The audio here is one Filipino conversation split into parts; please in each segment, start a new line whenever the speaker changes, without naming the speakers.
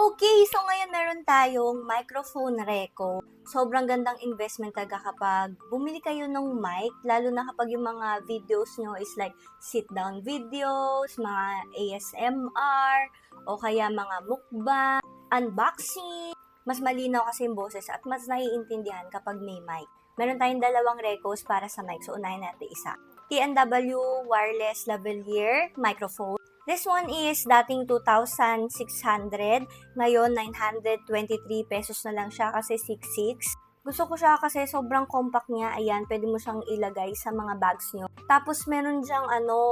Okay, so ngayon meron tayong microphone Reco. Sobrang gandang investment talaga kapag bumili kayo ng mic, lalo na kapag yung mga videos nyo is like sit-down videos, mga ASMR, o kaya mga mukbang, unboxing. Mas malinaw kasi yung boses at mas naiintindihan kapag may mic. Meron tayong dalawang Recos para sa mic, so unahin natin isa. TNW Wireless Lavalier Microphone. This one is dating 2,600, ngayon 923 pesos na lang siya kasi 66. Gusto ko siya kasi sobrang compact niya. Ayan, pwede mo siyang ilagay sa mga bags nyo. Tapos meron diyang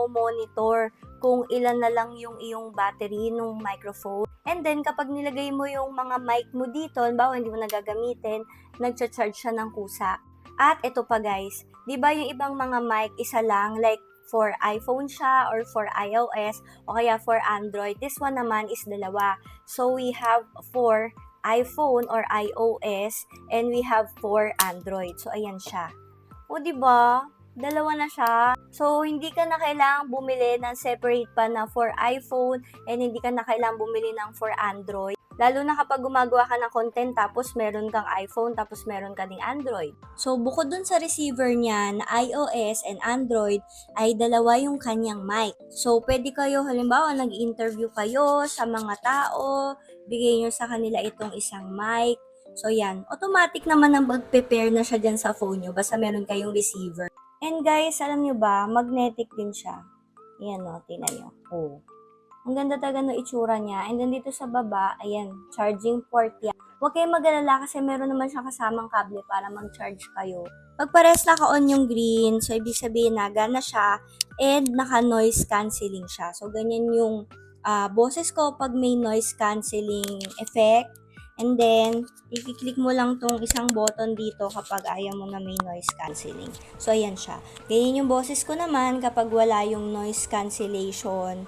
monitor kung ilan na lang yung iyong battery ng microphone. And then kapag nilagay mo yung mga mic mo dito, halimbawa hindi mo nagagamitin, nagcha-charge siya ng kusa. At ito pa guys, 'di ba yung ibang mga mic isa lang, like for iPhone siya or for iOS o kaya for Android. This one naman is dalawa. So we have for iPhone or iOS and we have for Android. So ayan siya. O 'di ba? Dalawa na siya. So hindi ka na kailangang bumili ng separate pa na for iPhone and hindi ka na kailangang bumili ng for Android. Lalo na kapag gumagawa ka ng content tapos meron kang iPhone tapos meron ka ding Android. So bukod dun sa receiver niya na iOS and Android ay dalawa yung kanyang mic. So pwede kayo halimbawa nag-interview kayo sa mga tao, bigay nyo sa kanila itong isang mic. So yan, automatic naman ang mag-prepare na siya dyan sa phone nyo basta meron kayong receiver. And guys, alam nyo ba, magnetic din siya. Ayan o, tingnan nyo. Oh. Ang ganda talaga ng itsura niya. And then dito sa baba, ayan, charging port yan. Huwag kayong mag-alala kasi meron naman siyang kasamang kable para mag-charge kayo. Pag pares naka-on yung green, so ibig sabihin na gana siya and naka-noise cancelling siya. So ganyan yung boses ko pag may noise cancelling effect. And then, i-click mo lang tong isang button dito kapag ayaw mo na may noise cancelling. So ayan siya. Ganyan yung boses ko naman kapag wala yung noise cancellation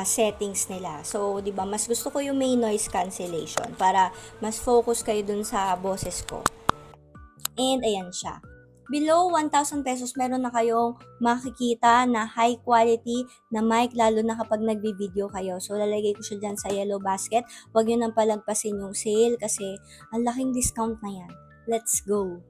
settings nila. So, 'di ba, mas gusto ko yung may noise cancellation para mas focus kayo dun sa boses ko. And ayan siya. Below 1,000 pesos, meron na kayong makikita na high quality na mic, lalo na kapag nagbi-video kayo. So, lalagay ko siya dyan sa yellow basket. Huwag nyo nang palagpasin yung sale kasi ang laking discount na yan. Let's go!